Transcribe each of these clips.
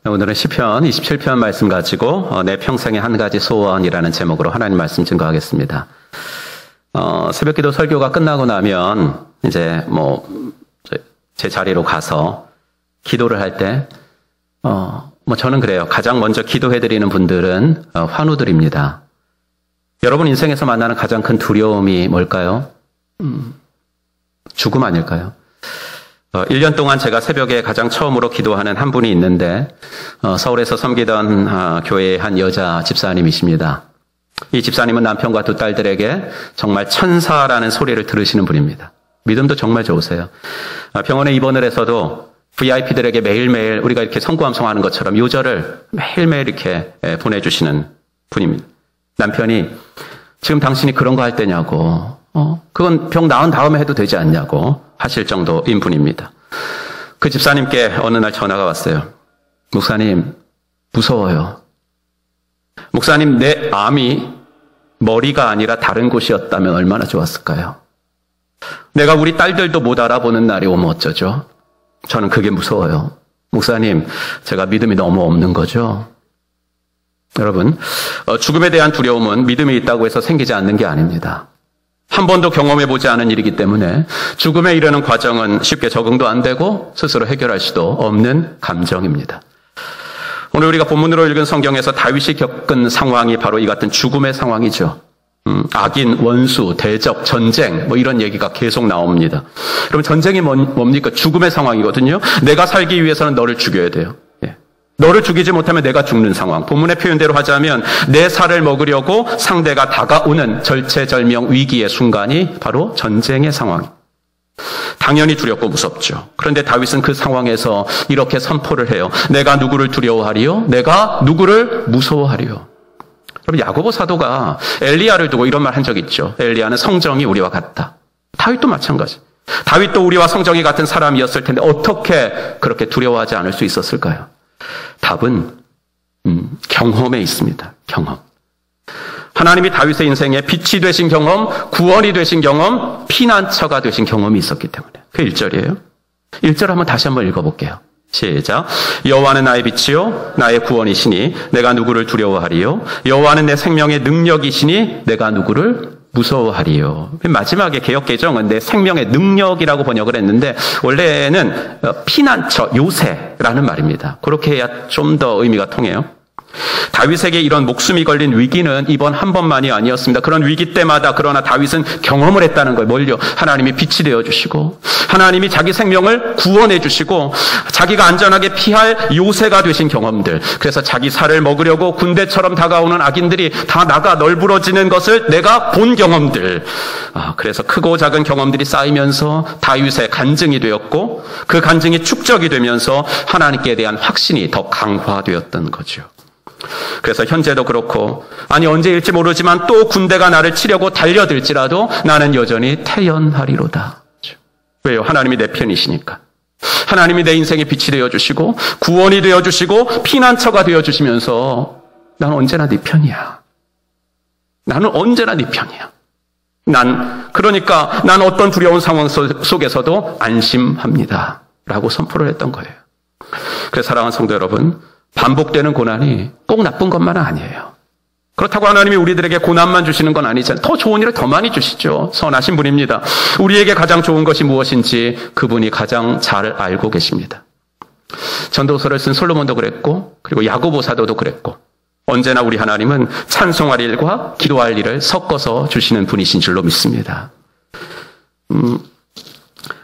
오늘은 시편 27편 말씀 가지고 내 평생의 한 가지 소원이라는 제목으로 하나님 말씀 증거하겠습니다. 새벽기도 설교가 끝나고 나면 이제 제 자리로 가서 기도를 할 때 저는 그래요. 가장 먼저 기도해드리는 분들은 환우들입니다. 여러분 인생에서 만나는 가장 큰 두려움이 뭘까요? 죽음 아닐까요? 1년 동안 제가 새벽에 가장 처음으로 기도하는 한 분이 있는데 서울에서 섬기던 교회의 한 여자 집사님이십니다. 이 집사님은 남편과 두 딸들에게 정말 천사라는 소리를 들으시는 분입니다. 믿음도 정말 좋으세요. 병원에 입원을 해서도 VIP들에게 매일매일 우리가 이렇게 성구암송하는 것처럼 요절을 매일매일 이렇게 보내주시는 분입니다. 남편이 지금 당신이 그런 거 할 때냐고 그건 병 나은 다음에 해도 되지 않냐고 하실 정도인 분입니다. 그 집사님께 어느 날 전화가 왔어요. 목사님, 무서워요. 목사님, 내 암이 머리가 아니라 다른 곳이었다면 얼마나 좋았을까요? 내가 우리 딸들도 못 알아보는 날이 오면 어쩌죠? 저는 그게 무서워요. 목사님, 제가 믿음이 너무 없는 거죠? 여러분, 죽음에 대한 두려움은 믿음이 있다고 해서 생기지 않는 게 아닙니다. 한 번도 경험해보지 않은 일이기 때문에 죽음에 이르는 과정은 쉽게 적응도 안 되고 스스로 해결할 수도 없는 감정입니다. 오늘 우리가 본문으로 읽은 성경에서 다윗이 겪은 상황이 바로 이 같은 죽음의 상황이죠. 악인, 원수, 대적, 전쟁 이런 얘기가 계속 나옵니다. 그럼 전쟁이 뭡니까? 죽음의 상황이거든요. 내가 살기 위해서는 너를 죽여야 돼요. 너를 죽이지 못하면 내가 죽는 상황. 본문의 표현대로 하자면 내 살을 먹으려고 상대가 다가오는 절체절명 위기의 순간이 바로 전쟁의 상황. 당연히 두렵고 무섭죠. 그런데 다윗은 그 상황에서 이렇게 선포를 해요. 내가 누구를 두려워하리요? 내가 누구를 무서워하리요? 그럼 야고보 사도가 엘리야를 두고 이런 말 한 적 있죠. 엘리야는 성정이 우리와 같다. 다윗도 마찬가지. 다윗도 우리와 성정이 같은 사람이었을 텐데 어떻게 그렇게 두려워하지 않을 수 있었을까요? 답은 경험에 있습니다. 경험. 하나님이 다윗의 인생에 빛이 되신 경험, 구원이 되신 경험, 피난처가 되신 경험이 있었기 때문에. 그 1절이에요. 1절 한번 다시 한번 읽어볼게요. 시작. 여호와는 나의 빛이요 나의 구원이시니 내가 누구를 두려워하리요? 여호와는 내 생명의 능력이시니 내가 누구를 무서워하리요. 마지막에 개역개정은 내 생명의 능력이라고 번역을 했는데 원래는 피난처, 요새라는 말입니다. 그렇게 해야 좀 더 의미가 통해요. 다윗에게 이런 목숨이 걸린 위기는 이번 한 번만이 아니었습니다. 그런 위기 때마다 그러나 다윗은 경험을 했다는 거예요. 뭘요? 하나님이 빛이 되어주시고 하나님이 자기 생명을 구원해 주시고 자기가 안전하게 피할 요새가 되신 경험들. 그래서 자기 살을 먹으려고 군대처럼 다가오는 악인들이 다 나가 널브러지는 것을 내가 본 경험들. 그래서 크고 작은 경험들이 쌓이면서 다윗의 간증이 되었고 그 간증이 축적이 되면서 하나님께 대한 확신이 더 강화되었던 거죠. 그래서 현재도 그렇고 언제일지 모르지만 또 군대가 나를 치려고 달려들지라도 나는 여전히 태연하리로다. 왜요? 하나님이 내 편이시니까. 하나님이 내 인생의 빛이 되어주시고 구원이 되어주시고 피난처가 되어주시면서 나는 언제나 네 편이야. 나는 언제나 네 편이야. 그러니까 난 어떤 두려운 상황 속에서도 안심합니다. 라고 선포를 했던 거예요. 그래서 사랑하는 성도 여러분, 반복되는 고난이 꼭 나쁜 것만은 아니에요. 그렇다고 하나님이 우리들에게 고난만 주시는 건 아니잖아요. 더 좋은 일을 더 많이 주시죠. 선하신 분입니다. 우리에게 가장 좋은 것이 무엇인지 그분이 가장 잘 알고 계십니다. 전도서를 쓴 솔로몬도 그랬고 그리고 야고보 사도도 그랬고 언제나 우리 하나님은 찬송할 일과 기도할 일을 섞어서 주시는 분이신 줄로 믿습니다.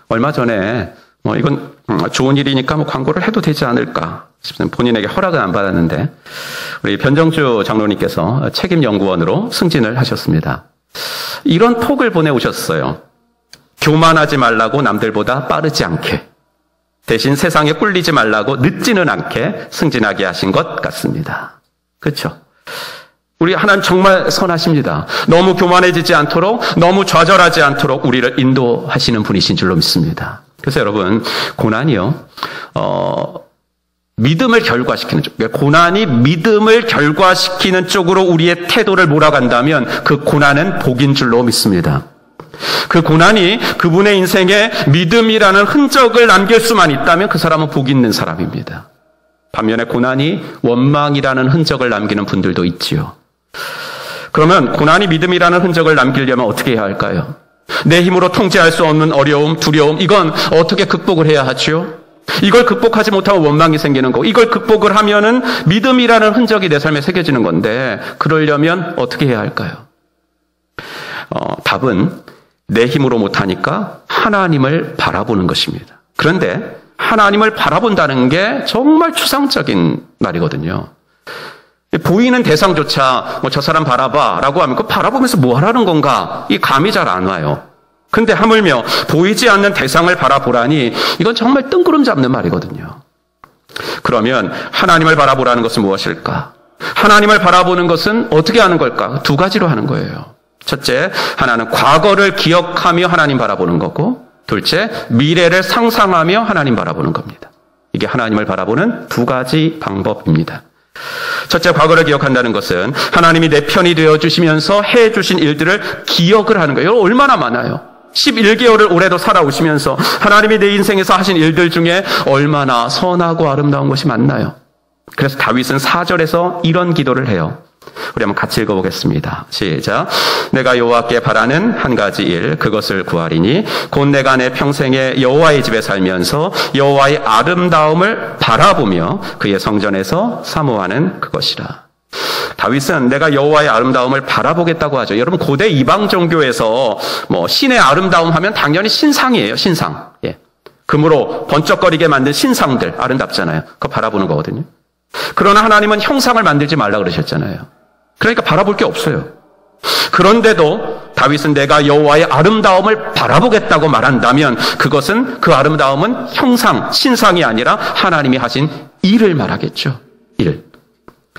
얼마 전에 이건 좋은 일이니까 광고를 해도 되지 않을까 싶은 본인에게 허락은 안 받았는데 우리 변정주 장로님께서 책임연구원으로 승진을 하셨습니다. 이런 톡을 보내오셨어요. 교만하지 말라고 남들보다 빠르지 않게 대신 세상에 꿀리지 말라고 늦지는 않게 승진하게 하신 것 같습니다. 그렇죠? 우리 하나님 정말 선하십니다. 너무 교만해지지 않도록 너무 좌절하지 않도록 우리를 인도하시는 분이신 줄로 믿습니다. 그래서 여러분 고난이요 믿음을 결과시키는 쪽, 고난이 믿음을 결과시키는 쪽으로 우리의 태도를 몰아간다면 그 고난은 복인 줄로 믿습니다. 그 고난이 그분의 인생에 믿음이라는 흔적을 남길 수만 있다면 그 사람은 복 있는 사람입니다. 반면에 고난이 원망이라는 흔적을 남기는 분들도 있지요. 그러면 고난이 믿음이라는 흔적을 남기려면 어떻게 해야 할까요? 내 힘으로 통제할 수 없는 어려움, 두려움, 이건 어떻게 극복을 해야 하지요? 이걸 극복하지 못하면 원망이 생기는 거고, 이걸 극복을 하면은 믿음이라는 흔적이 내 삶에 새겨지는 건데, 그러려면 어떻게 해야 할까요? 답은 내 힘으로 못하니까 하나님을 바라보는 것입니다. 그런데 하나님을 바라본다는 게 정말 추상적인 말이거든요. 보이는 대상조차 저 사람 바라봐 라고 하면 그 바라보면서 뭐 하라는 건가? 이 감이 잘 안 와요. 근데 하물며 보이지 않는 대상을 바라보라니 이건 정말 뜬구름 잡는 말이거든요. 그러면 하나님을 바라보라는 것은 무엇일까? 하나님을 바라보는 것은 어떻게 하는 걸까? 두 가지로 하는 거예요. 첫째, 하나는 과거를 기억하며 하나님 바라보는 거고, 둘째, 미래를 상상하며 하나님 바라보는 겁니다. 이게 하나님을 바라보는 두 가지 방법입니다. 첫째, 과거를 기억한다는 것은 하나님이 내 편이 되어주시면서 해주신 일들을 기억을 하는 거예요. 얼마나 많아요. 11개월을 올해도 살아오시면서 하나님이 내 인생에서 하신 일들 중에 얼마나 선하고 아름다운 것이 많나요? 그래서 다윗은 4절에서 이런 기도를 해요. 우리 한번 같이 읽어보겠습니다. 시작. 내가 여호와께 바라는 한 가지 일, 그것을 구하리니 곧 내가 내 평생에 여호와의 집에 살면서 여호와의 아름다움을 바라보며 그의 성전에서 사모하는 그것이라. 다윗은 내가 여호와의 아름다움을 바라보겠다고 하죠. 여러분, 고대 이방 종교에서 신의 아름다움 하면 당연히 신상이에요. 신상. 예. 금으로 번쩍거리게 만든 신상들 아름답잖아요. 그거 바라보는 거거든요. 그러나 하나님은 형상을 만들지 말라 그러셨잖아요. 그러니까 바라볼 게 없어요. 그런데도 다윗은 내가 여호와의 아름다움을 바라보겠다고 말한다면 그것은, 그 아름다움은 형상, 신상이 아니라 하나님이 하신 일을 말하겠죠. 일.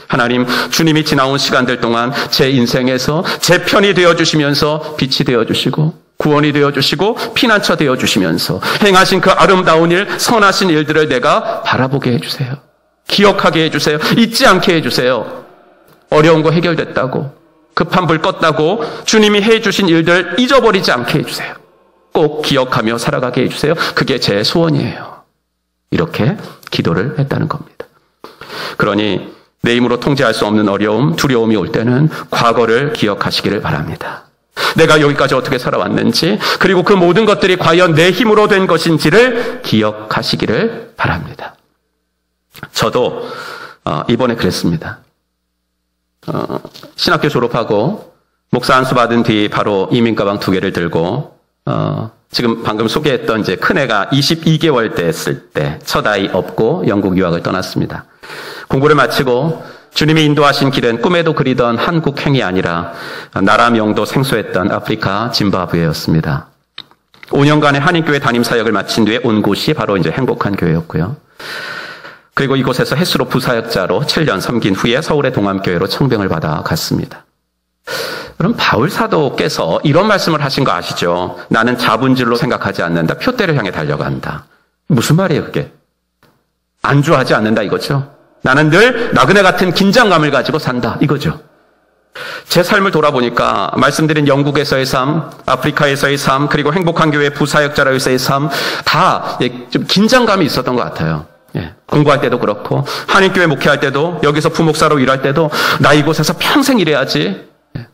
하나님, 주님이 지나온 시간들 동안 제 인생에서 제 편이 되어주시면서 빛이 되어주시고 구원이 되어주시고 피난처 되어주시면서 행하신 그 아름다운 일, 선하신 일들을 내가 바라보게 해주세요. 기억하게 해주세요. 잊지 않게 해주세요. 어려운 거 해결됐다고, 급한 불 껐다고 주님이 해주신 일들 잊어버리지 않게 해주세요. 꼭 기억하며 살아가게 해주세요. 그게 제 소원이에요. 이렇게 기도를 했다는 겁니다. 그러니 내 힘으로 통제할 수 없는 어려움, 두려움이 올 때는 과거를 기억하시기를 바랍니다. 내가 여기까지 어떻게 살아왔는지, 그리고 그 모든 것들이 과연 내 힘으로 된 것인지를 기억하시기를 바랍니다. 저도 이번에 그랬습니다. 신학교 졸업하고 목사 안수 받은 뒤 바로 이민가방 2개를 들고 지금 방금 소개했던 이제 큰애가 22개월 됐을 때 첫 아이 업고 영국 유학을 떠났습니다. 공부를 마치고 주님이 인도하신 길은 꿈에도 그리던 한국행이 아니라 나라 명도 생소했던 아프리카 짐바브웨였습니다. 5년간의 한인교회 담임 사역을 마친 뒤에 온 곳이 바로 이제 행복한 교회였고요. 그리고 이곳에서 햇수로 부사역자로 7년 섬긴 후에 서울의 동암교회로 청병을 받아 갔습니다. 그럼 바울 사도께서 이런 말씀을 하신 거 아시죠? 나는 자본질로 생각하지 않는다. 표대를 향해 달려간다. 무슨 말이에요, 그게? 안주하지 않는다 이거죠. 나는 늘 나그네 같은 긴장감을 가지고 산다 이거죠. 제 삶을 돌아보니까 말씀드린 영국에서의 삶, 아프리카에서의 삶, 그리고 행복한 교회 부사역자로서의 삶 다 좀 긴장감이 있었던 것 같아요. 예, 공부할 때도 그렇고 한인교회 목회할 때도 여기서 부목사로 일할 때도 나 이곳에서 평생 일해야지, 예,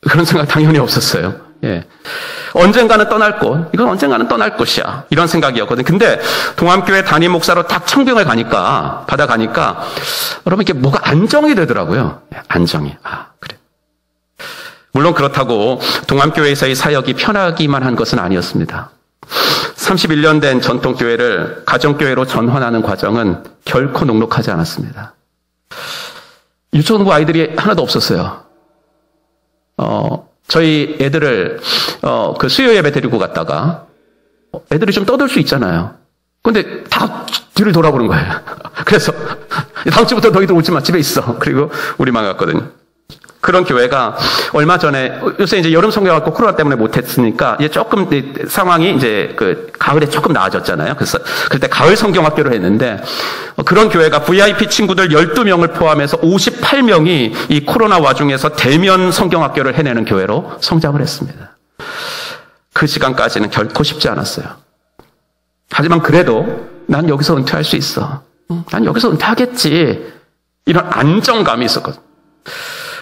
그런 생각 당연히 없었어요. 예, 언젠가는 떠날 곳, 이건 언젠가는 떠날 곳이야 이런 생각이었거든요. 근데 동암교회 담임 목사로 딱 청병을 받아가니까 여러분 이게 뭐가 안정이 되더라고요. 예, 안정이. 그래. 물론 그렇다고 동암교회에서의 사역이 편하기만 한 것은 아니었습니다. 31년 된 전통교회를 가정교회로 전환하는 과정은 결코 녹록하지 않았습니다. 유치원부 아이들이 하나도 없었어요. 저희 애들을 그 수요 예배 데리고 갔다가 애들이 좀 떠들 수 있잖아요. 근데 다 뒤를 돌아보는 거예요. 그래서 다음 주부터 너희들 오지 마, 집에 있어. 그리고 우리만 갔거든요. 그런 교회가 얼마 전에, 요새 이제 여름 성경학교 코로나 때문에 못했으니까 이제 조금 상황이 이제 그 가을에 조금 나아졌잖아요. 그래서 그때 가을 성경학교를 했는데 그런 교회가 VIP 친구들 12명을 포함해서 58명이 이 코로나 와중에서 대면 성경학교를 해내는 교회로 성장을 했습니다. 그 시간까지는 결코 쉽지 않았어요. 하지만 그래도 난 여기서 은퇴할 수 있어. 난 여기서 은퇴하겠지. 이런 안정감이 있었거든요.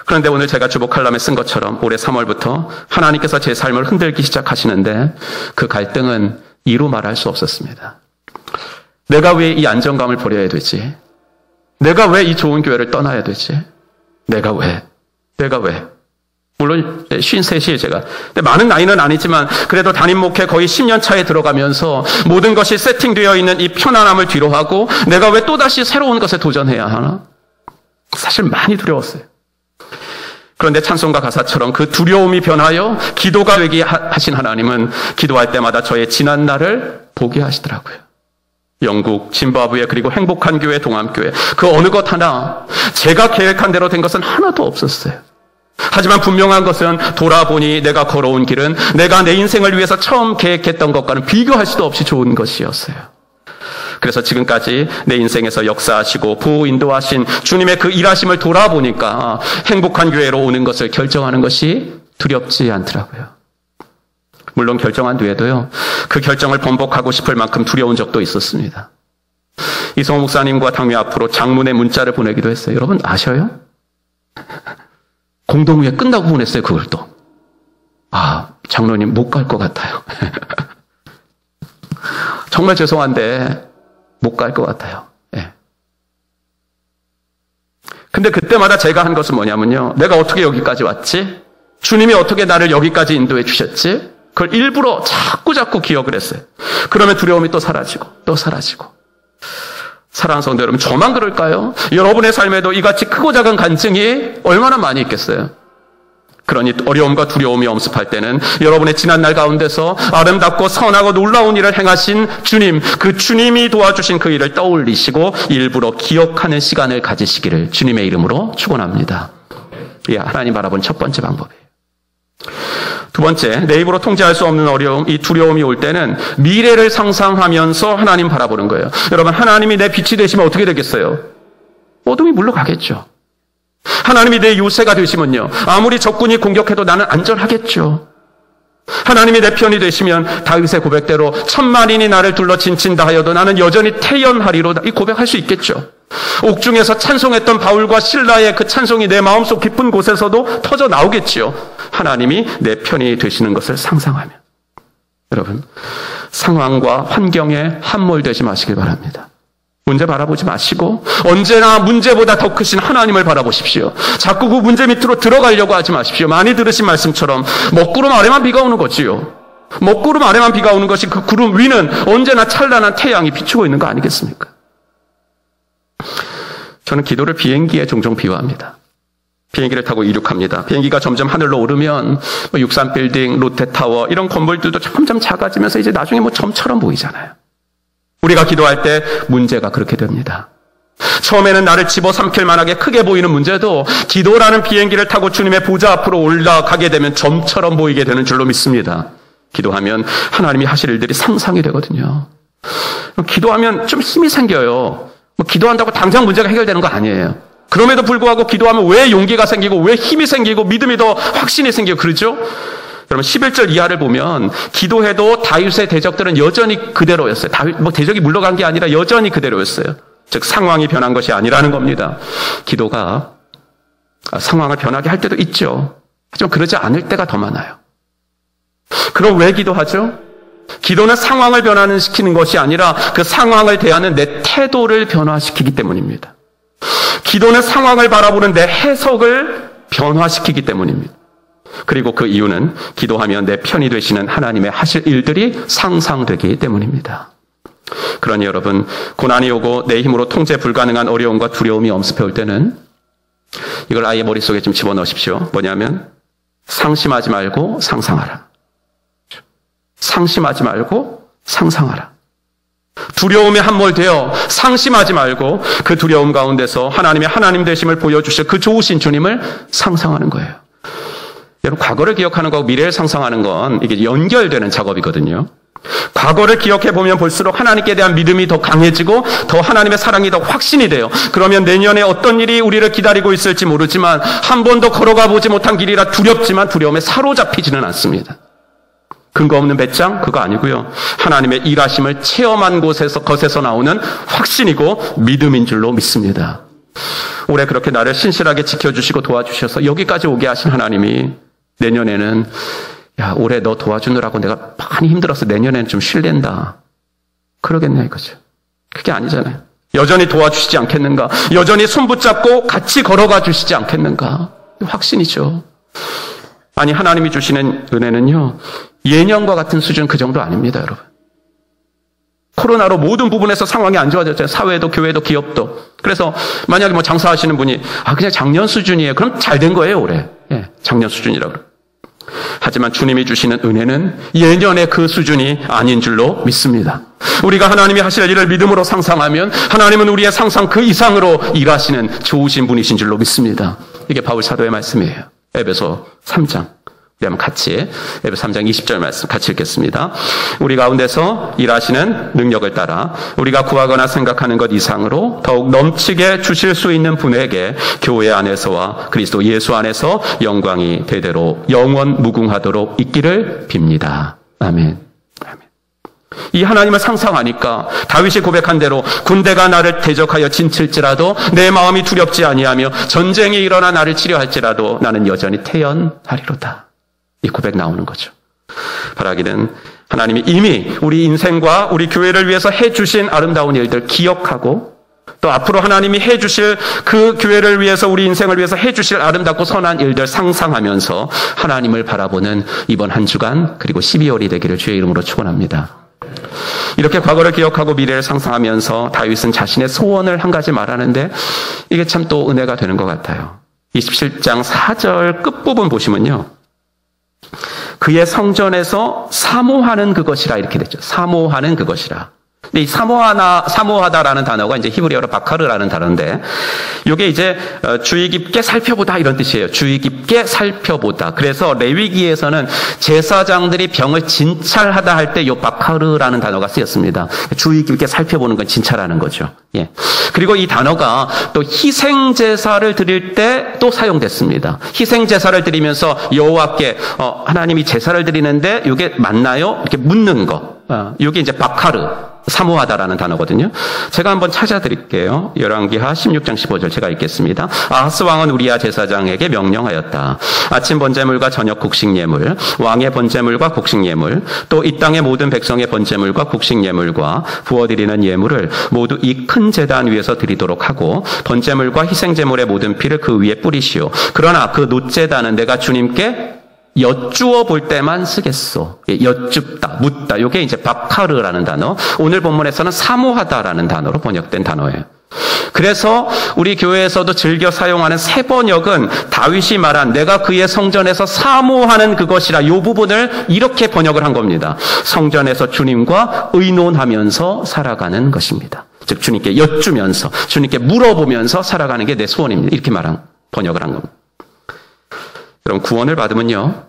그런데 오늘 제가 주보 칼럼에 쓴 것처럼 올해 3월부터 하나님께서 제 삶을 흔들기 시작하시는데 그 갈등은 이루 말할 수 없었습니다. 내가 왜 이 안정감을 버려야 되지? 내가 왜 이 좋은 교회를 떠나야 되지? 내가 왜? 물론 53이에요 제가. 근데 많은 나이는 아니지만 그래도 담임 목회 거의 10년 차에 들어가면서 모든 것이 세팅되어 있는 이 편안함을 뒤로하고 내가 왜 또다시 새로운 것에 도전해야 하나? 사실 많이 두려웠어요. 그런데 찬송가 가사처럼 그 두려움이 변하여 기도가 되게 하신 하나님은 기도할 때마다 저의 지난 날을 보게 하시더라고요. 영국, 짐바브웨 그리고 행복한 교회, 동암교회 그 어느 것 하나 제가 계획한 대로 된 것은 하나도 없었어요. 하지만 분명한 것은 돌아보니 내가 걸어온 길은 내가 내 인생을 위해서 처음 계획했던 것과는 비교할 수도 없이 좋은 것이었어요. 그래서 지금까지 내 인생에서 역사하시고 보호 인도하신 주님의 그 일하심을 돌아보니까 행복한 교회로 오는 것을 결정하는 것이 두렵지 않더라고요. 물론 결정한 뒤에도요. 그 결정을 번복하고 싶을 만큼 두려운 적도 있었습니다. 이성호 목사님과 당회 앞으로 장문의 문자를 보내기도 했어요. 여러분 아셔요? 공동회의 끝나고 보냈어요. 그걸 또. 장로님 못 갈 것 같아요. 정말 죄송한데 못 갈 것 같아요. 예. 근데 그때마다 제가 한 것은 뭐냐면요. 내가 어떻게 여기까지 왔지? 주님이 어떻게 나를 여기까지 인도해 주셨지? 그걸 일부러 자꾸 기억을 했어요. 그러면 두려움이 또 사라지고. 사랑하는 성도 여러분, 저만 그럴까요? 여러분의 삶에도 이같이 크고 작은 간증이 얼마나 많이 있겠어요? 그러니 어려움과 두려움이 엄습할 때는 여러분의 지난 날 가운데서 아름답고 선하고 놀라운 일을 행하신 주님, 그 주님이 도와주신 그 일을 떠올리시고 일부러 기억하는 시간을 가지시기를 주님의 이름으로 축원합니다. 이 하나님 바라본 첫 번째 방법이에요. 두 번째, 내 입으로 통제할 수 없는 어려움, 이 두려움이 올 때는 미래를 상상하면서 하나님 바라보는 거예요. 여러분, 하나님이 내 빛이 되시면 어떻게 되겠어요? 어둠이 물러가겠죠. 하나님이 내 요새가 되시면요. 아무리 적군이 공격해도 나는 안전하겠죠. 하나님이 내 편이 되시면 다윗의 고백대로 10,000만인이 나를 둘러 진친다 하여도 나는 여전히 태연하리로다. 이 고백할 수 있겠죠. 옥중에서 찬송했던 바울과 실라의 그 찬송이 내 마음속 깊은 곳에서도 터져 나오겠지요. 하나님이 내 편이 되시는 것을 상상하면. 여러분, 상황과 환경에 함몰되지 마시길 바랍니다. 문제 바라보지 마시고 언제나 문제보다 더 크신 하나님을 바라보십시오. 자꾸 그 문제 밑으로 들어가려고 하지 마십시오. 많이 들으신 말씀처럼 먹구름 아래만 비가 오는 거지요. 먹구름 아래만 비가 오는 것이 그 구름 위는 언제나 찬란한 태양이 비추고 있는 거 아니겠습니까? 저는 기도를 비행기에 종종 비유합니다. 비행기를 타고 이륙합니다. 비행기가 점점 하늘로 오르면 63빌딩, 롯데타워 이런 건물들도 점점 작아지면서 이제 나중에 점처럼 보이잖아요. 우리가 기도할 때 문제가 그렇게 됩니다. 처음에는 나를 집어삼킬 만하게 크게 보이는 문제도 기도라는 비행기를 타고 주님의 보좌 앞으로 올라가게 되면 점처럼 보이게 되는 줄로 믿습니다. 기도하면 하나님이 하실 일들이 상상이 되거든요. 기도하면 좀 힘이 생겨요. 기도한다고 당장 문제가 해결되는 거 아니에요. 그럼에도 불구하고 기도하면 왜 용기가 생기고 왜 힘이 생기고 믿음이 더 확신이 생기고 그러죠? 여러분 11절 이하를 보면 기도해도 다윗의 대적들은 여전히 그대로였어요. 대적이 물러간 게 아니라 여전히 그대로였어요. 즉 상황이 변한 것이 아니라는 겁니다. 기도가 상황을 변하게 할 때도 있죠. 하지만 그러지 않을 때가 더 많아요. 그럼 왜 기도하죠? 기도는 상황을 변화시키는 것이 아니라 그 상황을 대하는 내 태도를 변화시키기 때문입니다. 기도는 상황을 바라보는 내 해석을 변화시키기 때문입니다. 그리고 그 이유는 기도하면 내 편이 되시는 하나님의 하실 일들이 상상되기 때문입니다. 그러니 여러분, 고난이 오고 내 힘으로 통제 불가능한 어려움과 두려움이 엄습해 올 때는 이걸 아예 머릿속에 좀 집어넣으십시오. 뭐냐면 상심하지 말고 상상하라. 상심하지 말고 상상하라. 두려움에 함몰되어 상심하지 말고 그 두려움 가운데서 하나님의 하나님 되심을 보여주실 그 좋으신 주님을 상상하는 거예요. 여러분, 과거를 기억하는 거하고 미래를 상상하는 건 이게 연결되는 작업이거든요. 과거를 기억해 보면 볼수록 하나님께 대한 믿음이 더 강해지고 더 하나님의 사랑이 더 확신이 돼요. 그러면 내년에 어떤 일이 우리를 기다리고 있을지 모르지만 한 번도 걸어가 보지 못한 길이라 두렵지만 두려움에 사로잡히지는 않습니다. 근거 없는 배짱? 그거 아니고요. 하나님의 일하심을 체험한 것에서 나오는 확신이고 믿음인 줄로 믿습니다. 올해 그렇게 나를 신실하게 지켜주시고 도와주셔서 여기까지 오게 하신 하나님이 내년에는 야, 올해 너 도와주느라고 내가 많이 힘들어서 내년에는 좀 쉴랜다. 그러겠냐 이거죠. 그게 아니잖아요. 여전히 도와주시지 않겠는가? 여전히 손 붙잡고 같이 걸어가 주시지 않겠는가? 확신이죠. 아니, 하나님이 주시는 은혜는요, 예년과 같은 수준 그 정도 아닙니다, 여러분. 코로나로 모든 부분에서 상황이 안 좋아졌잖아요. 사회도, 교회도, 기업도. 그래서 만약에 뭐 장사하시는 분이, 그냥 작년 수준이에요. 그럼 잘 된 거예요, 올해. 예, 작년 수준이라고. 하지만 주님이 주시는 은혜는 예년의 그 수준이 아닌 줄로 믿습니다. 우리가 하나님이 하실 일을 믿음으로 상상하면 하나님은 우리의 상상 그 이상으로 일하시는 좋으신 분이신 줄로 믿습니다. 이게 바울 사도의 말씀이에요. 에베소 3장. 우리 한번 같이 에베소 3장 20절 말씀 같이 읽겠습니다. 우리 가운데서 일하시는 능력을 따라 우리가 구하거나 생각하는 것 이상으로 더욱 넘치게 주실 수 있는 분에게 교회 안에서와 그리스도 예수 안에서 영광이 대대로 영원 무궁하도록 있기를 빕니다. 아멘. 이 하나님을 상상하니까 다윗이 고백한 대로 군대가 나를 대적하여 진칠지라도 내 마음이 두렵지 아니하며 전쟁이 일어나 나를 치려할지라도 나는 여전히 태연하리로다. 이 고백 나오는 거죠. 바라기는 하나님이 이미 우리 인생과 우리 교회를 위해서 해주신 아름다운 일들 기억하고 또 앞으로 하나님이 해주실 그 교회를 위해서 우리 인생을 위해서 해주실 아름답고 선한 일들 상상하면서 하나님을 바라보는 이번 한 주간 그리고 12월이 되기를 주의 이름으로 축원합니다. 이렇게 과거를 기억하고 미래를 상상하면서 다윗은 자신의 소원을 한 가지 말하는데 이게 참 또 은혜가 되는 것 같아요. 27장 4절 끝부분 보시면요. 그의 성전에서 사모하는 그것이라 이렇게 됐죠. 사모하는 그것이라. 근데 이 사모하다라는 단어가 이제 히브리어로 바카르라는 단어인데, 이게 이제 주의 깊게 살펴보다 이런 뜻이에요. 주의 깊게 살펴보다. 그래서 레위기에서는 제사장들이 병을 진찰하다 할 때 이 바카르라는 단어가 쓰였습니다. 주의 깊게 살펴보는 건 진찰하는 거죠. 예. 그리고 이 단어가 또 희생 제사를 드릴 때 또 사용됐습니다. 희생 제사를 드리면서 여호와께 하나님이 제사를 드리는데 이게 맞나요? 이렇게 묻는 거. 이게 이제 바카르. 사모하다라는 단어거든요. 제가 한번 찾아드릴게요. 열왕기하 16장 15절 제가 읽겠습니다. 아하스 왕은 우리야 제사장에게 명령하였다. 아침 번제물과 저녁 곡식예물, 왕의 번제물과 곡식예물, 또 이 땅의 모든 백성의 번제물과 곡식예물과 부어드리는 예물을 모두 이 큰 제단 위에서 드리도록 하고 번제물과 희생제물의 모든 피를 그 위에 뿌리시오. 그러나 그 놋제단은 내가 주님께 여쭈어 볼 때만 쓰겠소. 여쭙다, 묻다. 이게 이제 바카르라는 단어. 오늘 본문에서는 사모하다라는 단어로 번역된 단어예요. 그래서 우리 교회에서도 즐겨 사용하는 새 번역은 다윗이 말한 내가 그의 성전에서 사모하는 그것이라 이 부분을 이렇게 번역을 한 겁니다. 성전에서 주님과 의논하면서 살아가는 것입니다. 즉 주님께 여쭈면서 주님께 물어보면서 살아가는 게 내 소원입니다. 이렇게 번역을 한 겁니다. 그럼 구원을 받으면요,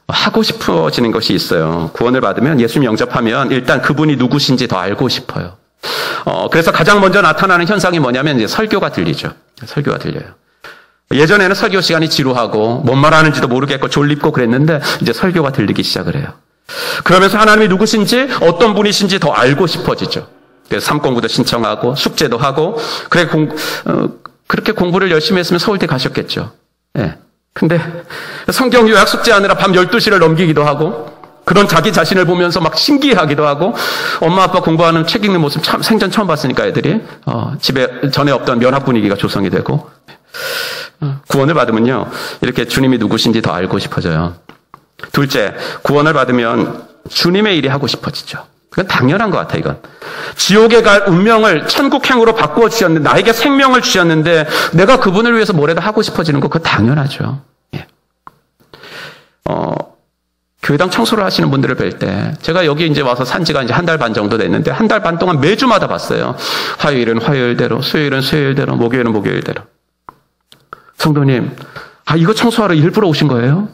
하고 싶어지는 것이 있어요. 구원을 받으면 예수님 영접하면 일단 그분이 누구신지 더 알고 싶어요. 그래서 가장 먼저 나타나는 현상이 뭐냐면 이제 설교가 들리죠. 설교가 들려요. 예전에는 설교 시간이 지루하고 뭔 말하는지도 모르겠고 졸립고 그랬는데 이제 설교가 들리기 시작을 해요. 그러면서 하나님이 누구신지 어떤 분이신지 더 알고 싶어지죠. 그래서 삼공부도 신청하고 숙제도 하고 그렇게 공부를 열심히 했으면 서울대 가셨겠죠. 예. 근데 성경 요약 숙제하느라 밤 12시를 넘기기도 하고 그런 자기 자신을 보면서 막 신기하기도 하고 엄마 아빠 공부하는 책 읽는 모습 생전 처음 봤으니까 애들이 집에 전에 없던 면학 분위기가 조성이 되고 구원을 받으면요 이렇게 주님이 누구신지 더 알고 싶어져요. 둘째, 구원을 받으면 주님의 일이 하고 싶어지죠. 그건 당연한 것 같아요. 이건 지옥에 갈 운명을 천국행으로 바꾸어 주셨는데 나에게 생명을 주셨는데 내가 그분을 위해서 뭐라도 하고 싶어지는 거 그거 당연하죠. 예. 교회당 청소를 하시는 분들을 뵐 때 제가 여기 이제 와서 산 지가 이제 한 달 반 정도 됐는데 한 달 반 동안 매주마다 봤어요. 화요일은 화요일대로, 수요일은 수요일대로, 목요일은 목요일대로. 성도님, 이거 청소하러 일부러 오신 거예요?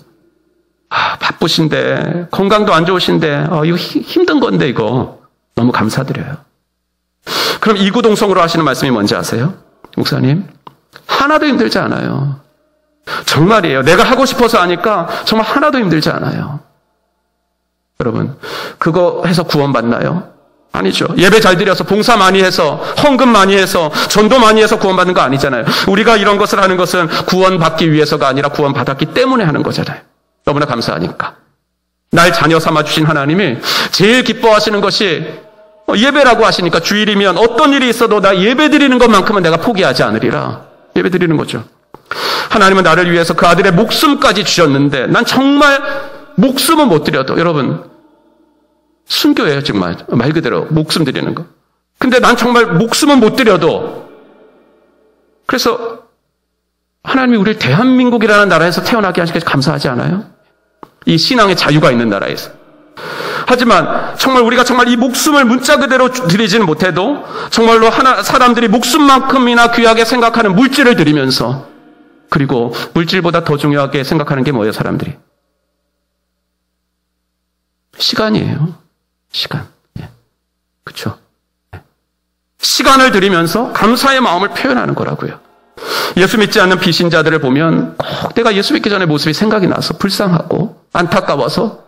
바쁘신데, 건강도 안 좋으신데, 이거 힘든 건데, 이거. 너무 감사드려요. 그럼 이구동성으로 하시는 말씀이 뭔지 아세요? 목사님, 하나도 힘들지 않아요. 정말이에요. 내가 하고 싶어서 하니까 정말 하나도 힘들지 않아요. 여러분, 그거 해서 구원받나요? 아니죠. 예배 잘 드려서 봉사 많이 해서 헌금 많이 해서 전도 많이 해서 구원받는 거 아니잖아요. 우리가 이런 것을 하는 것은 구원받기 위해서가 아니라 구원받았기 때문에 하는 거잖아요. 너무나 감사하니까. 날 자녀 삼아 주신 하나님이 제일 기뻐하시는 것이 예배라고 하시니까 주일이면 어떤 일이 있어도 나 예배 드리는 것만큼은 내가 포기하지 않으리라. 예배 드리는 거죠. 하나님은 나를 위해서 그 아들의 목숨까지 주셨는데 난 정말 목숨은 못 드려도 여러분 순교예요. 정말 말 그대로 목숨 드리는 거. 근데 난 정말 목숨은 못 드려도 그래서 하나님이 우리를 대한민국이라는 나라에서 태어나게 하시기 감사하지 않아요? 이 신앙의 자유가 있는 나라에서. 하지만 정말 우리가 정말 이 목숨을 문자 그대로 드리지는 못해도 정말로 사람들이 목숨만큼이나 귀하게 생각하는 물질을 드리면서 그리고 물질보다 더 중요하게 생각하는 게 뭐예요, 사람들이? 시간이에요. 시간. 예. 그렇죠? 예. 시간을 드리면서 감사의 마음을 표현하는 거라고요. 예수 믿지 않는 비신자들을 보면 꼭 내가 예수 믿기 전에 모습이 생각이 나서 불쌍하고 안타까워서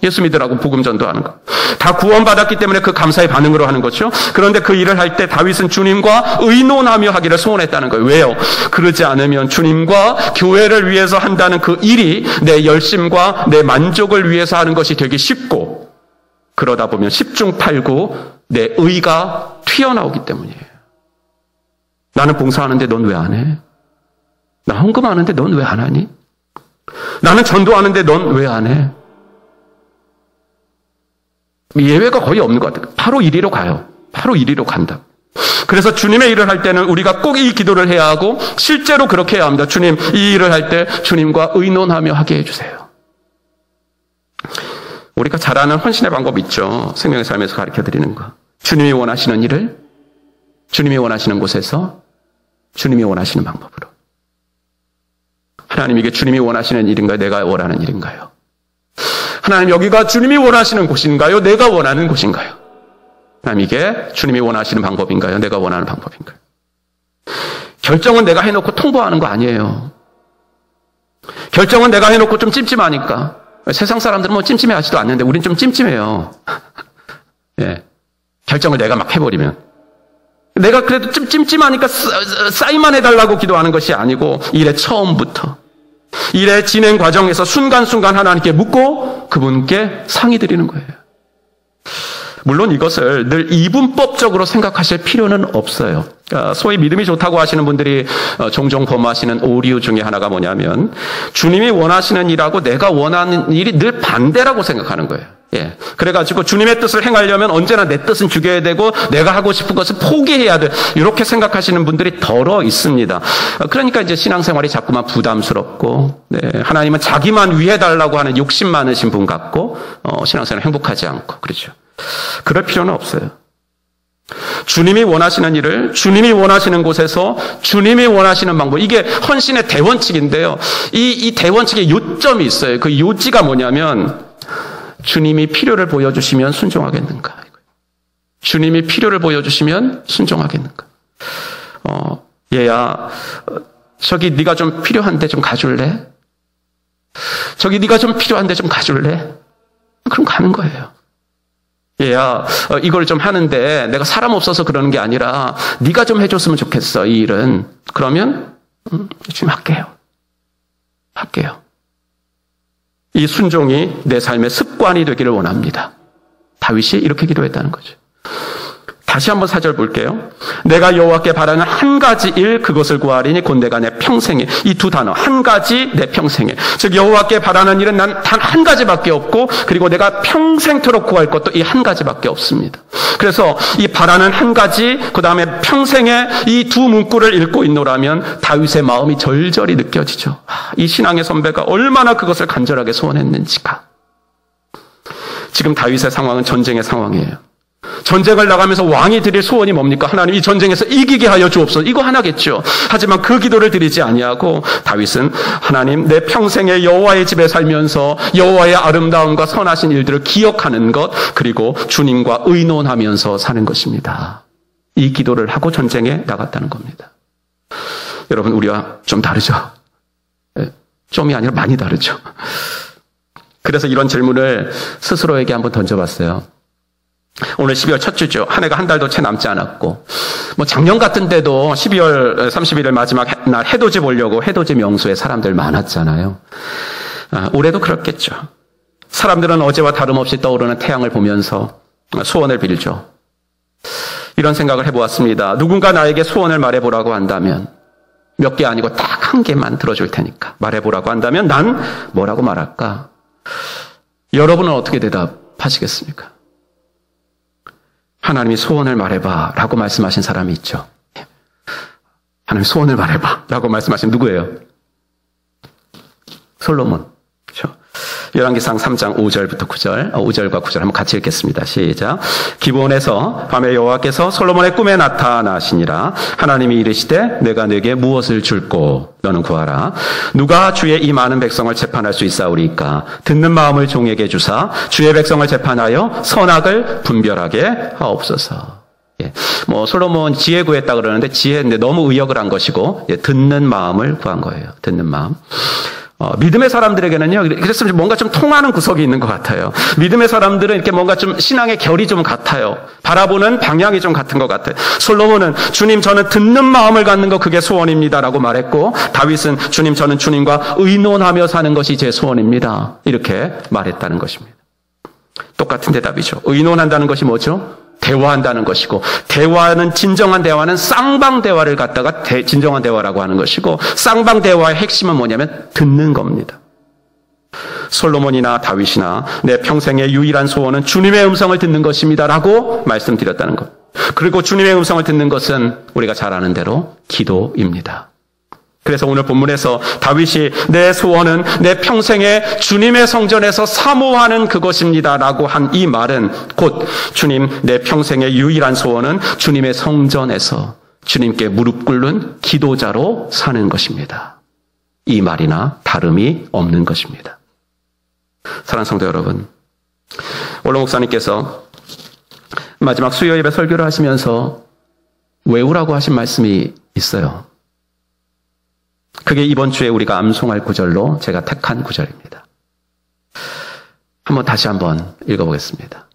예수 믿으라고 복음 전도하는 거. 다 구원받았기 때문에 그 감사의 반응으로 하는 거죠. 그런데 그 일을 할 때 다윗은 주님과 의논하며 하기를 소원했다는 거예요. 왜요? 그러지 않으면 주님과 교회를 위해서 한다는 그 일이 내 열심과 내 만족을 위해서 하는 것이 되기 쉽고 그러다 보면 10중 8구 내 의가 튀어나오기 때문이에요. 나는 봉사하는데 넌 왜 안 해? 나 헌금하는데 넌 왜 안 하니? 나는 전도하는데 넌 왜 안 해? 예외가 거의 없는 것 같아요. 바로 이리로 가요. 바로 이리로 간다. 그래서 주님의 일을 할 때는 우리가 꼭 이 기도를 해야 하고 실제로 그렇게 해야 합니다. 주님, 이 일을 할 때 주님과 의논하며 하게 해주세요. 우리가 잘 아는 헌신의 방법 있죠. 생명의 삶에서 가르쳐드리는 거. 주님이 원하시는 일을 주님이 원하시는 곳에서 주님이 원하시는 방법으로. 하나님, 이게 주님이 원하시는 일인가요? 내가 원하는 일인가요? 하나님, 여기가 주님이 원하시는 곳인가요? 내가 원하는 곳인가요? 하나님, 이게 주님이 원하시는 방법인가요? 내가 원하는 방법인가요? 결정은 내가 해놓고 통보하는 거 아니에요. 결정은 내가 해놓고 좀 찜찜하니까. 세상 사람들은 뭐 찜찜해하지도 않는데 우린 좀 찜찜해요. 예. 결정을 내가 막 해버리면. 내가 그래도 좀 찜찜하니까 사인만 해달라고 기도하는 것이 아니고 일의 처음부터 일의 진행 과정에서 순간순간 하나님께 묻고 그분께 상의 드리는 거예요. 물론 이것을 늘 이분법적으로 생각하실 필요는 없어요. 소위 믿음이 좋다고 하시는 분들이 종종 범하시는 오류 중에 하나가 뭐냐면 주님이 원하시는 일하고 내가 원하는 일이 늘 반대라고 생각하는 거예요. 예. 그래가지고 주님의 뜻을 행하려면 언제나 내 뜻은 죽여야 되고 내가 하고 싶은 것을 포기해야 돼. 이렇게 생각하시는 분들이 덜어 있습니다. 그러니까 이제 신앙생활이 자꾸만 부담스럽고, 네. 하나님은 자기만 위해달라고 하는 욕심 많으신 분 같고, 신앙생활 행복하지 않고, 그렇죠. 그럴 필요는 없어요. 주님이 원하시는 일을 주님이 원하시는 곳에서 주님이 원하시는 방법. 이게 헌신의 대원칙인데요. 이 대원칙에 요점이 있어요. 그 요지가 뭐냐면, 주님이 필요를 보여주시면 순종하겠는가? 주님이 필요를 보여주시면 순종하겠는가? 얘야, 저기 네가 좀 필요한데 좀 가줄래? 저기 네가 좀 필요한데 좀 가줄래? 그럼 가는 거예요. 얘야, 이걸 좀 하는데 내가 사람 없어서 그러는 게 아니라 네가 좀 해줬으면 좋겠어, 이 일은. 그러면 지금 할게요. 이 순종이 내 삶의 습관이 되기를 원합니다. 다윗이 이렇게 기도했다는 거죠. 다시 한번 4절 볼게요. 내가 여호와께 바라는 한 가지 일 그것을 구하리니 곧 내가 내 평생에. 이 두 단어 한 가지 내 평생에. 즉 여호와께 바라는 일은 난 단 한 가지밖에 없고 그리고 내가 평생토록 구할 것도 이 한 가지밖에 없습니다. 그래서 이 바라는 한 가지 그 다음에 평생에 이 두 문구를 읽고 있노라면 다윗의 마음이 절절히 느껴지죠. 이 신앙의 선배가 얼마나 그것을 간절하게 소원했는지가. 지금 다윗의 상황은 전쟁의 상황이에요. 전쟁을 나가면서 왕이 드릴 소원이 뭡니까? 하나님 이 전쟁에서 이기게 하여 주옵소서. 이거 하나겠죠. 하지만 그 기도를 드리지 아니하고 다윗은 하나님 내 평생에 여호와의 집에 살면서 여호와의 아름다움과 선하신 일들을 기억하는 것 그리고 주님과 의논하면서 사는 것입니다. 이 기도를 하고 전쟁에 나갔다는 겁니다. 여러분 우리와 좀 다르죠? 좀이 아니라 많이 다르죠. 그래서 이런 질문을 스스로에게 한번 던져봤어요. 오늘 12월 첫 주죠. 한 해가 한 달도 채 남지 않았고, 작년 같은 때도 12월 31일 마지막 날 해돋이 보려고 해돋이 명소에 사람들 많았잖아요. 올해도 그렇겠죠. 사람들은 어제와 다름없이 떠오르는 태양을 보면서 소원을 빌죠. 이런 생각을 해보았습니다. 누군가 나에게 소원을 말해보라고 한다면, 몇 개 아니고 딱 한 개만 들어줄 테니까 말해보라고 한다면 난 뭐라고 말할까? 여러분은 어떻게 대답하시겠습니까? 하나님이 소원을 말해봐 라고 말씀하신 사람이 있죠. 하나님 소원을 말해봐 라고 말씀하신 누구예요? 솔로몬. 그렇죠? 열왕기상 3장 5절부터 9절, 5절과 9절 한번 같이 읽겠습니다. 시작. 기브온에서 밤에 여호와께서 솔로몬의 꿈에 나타나시니라. 하나님이 이르시되 내가 네게 무엇을 줄꼬 너는 구하라. 누가 주의 이 많은 백성을 재판할 수 있사오리까? 듣는 마음을 종에게 주사 주의 백성을 재판하여 선악을 분별하게 하옵소서. 솔로몬 지혜 구했다 그러는데 지혜인데 너무 의역을 한 것이고, 듣는 마음을 구한 거예요. 듣는 마음. 믿음의 사람들에게는요, 그래서 뭔가 좀 통하는 구석이 있는 것 같아요. 믿음의 사람들은 이렇게 뭔가 좀 신앙의 결이 좀 같아요. 바라보는 방향이 좀 같은 것 같아요. 솔로몬은 주님 저는 듣는 마음을 갖는 거 그게 소원입니다라고 말했고, 다윗은 주님 저는 주님과 의논하며 사는 것이 제 소원입니다. 이렇게 말했다는 것입니다. 똑같은 대답이죠. 의논한다는 것이 뭐죠? 대화한다는 것이고, 대화는 진정한 대화는 쌍방 대화를 갖다가 진정한 대화라고 하는 것이고, 쌍방 대화의 핵심은 뭐냐면 듣는 겁니다. 솔로몬이나 다윗이나 내 평생의 유일한 소원은 주님의 음성을 듣는 것입니다 라고 말씀드렸다는 것. 그리고 주님의 음성을 듣는 것은 우리가 잘 아는 대로 기도입니다. 그래서 오늘 본문에서 다윗이 내 소원은 내 평생에 주님의 성전에서 사모하는 그것입니다 라고 한 이 말은 곧 주님 내 평생의 유일한 소원은 주님의 성전에서 주님께 무릎 꿇는 기도자로 사는 것입니다. 이 말이나 다름이 없는 것입니다. 사랑하는 성도 여러분, 원로 목사님께서 마지막 수요 예배 설교를 하시면서 외우라고 하신 말씀이 있어요. 그게 이번 주에 우리가 암송할 구절로 제가 택한 구절입니다. 다시 한번 읽어보겠습니다.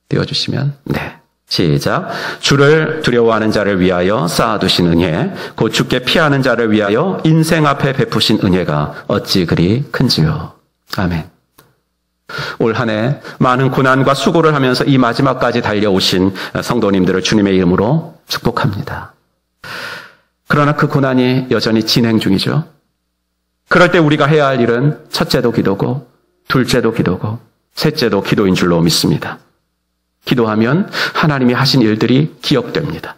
띄워주시면, 네. 시작. 주를 두려워하는 자를 위하여 쌓아두신 은혜, 곧 주께 피하는 자를 위하여 인생 앞에 베푸신 은혜가 어찌 그리 큰지요. 아멘. 올 한 해 많은 고난과 수고를 하면서 이 마지막까지 달려오신 성도님들을 주님의 이름으로 축복합니다. 그러나 그 고난이 여전히 진행 중이죠. 그럴 때 우리가 해야 할 일은 첫째도 기도고, 둘째도 기도고, 셋째도 기도인 줄로 믿습니다. 기도하면 하나님이 하신 일들이 기억됩니다.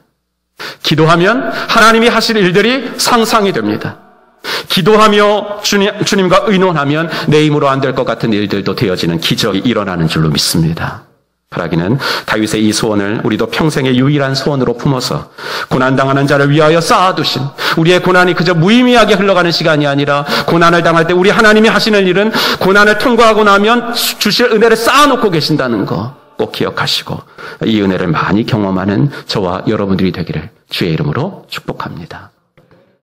기도하면 하나님이 하실 일들이 상상이 됩니다. 기도하며 주님과 의논하면 내 힘으로 안 될 것 같은 일들도 되어지는 기적이 일어나는 줄로 믿습니다. 바라기는 다윗의 이 소원을 우리도 평생의 유일한 소원으로 품어서 고난당하는 자를 위하여 쌓아두신, 우리의 고난이 그저 무의미하게 흘러가는 시간이 아니라 고난을 당할 때 우리 하나님이 하시는 일은 고난을 통과하고 나면 주실 은혜를 쌓아놓고 계신다는 거 꼭 기억하시고 이 은혜를 많이 경험하는 저와 여러분들이 되기를 주의 이름으로 축복합니다.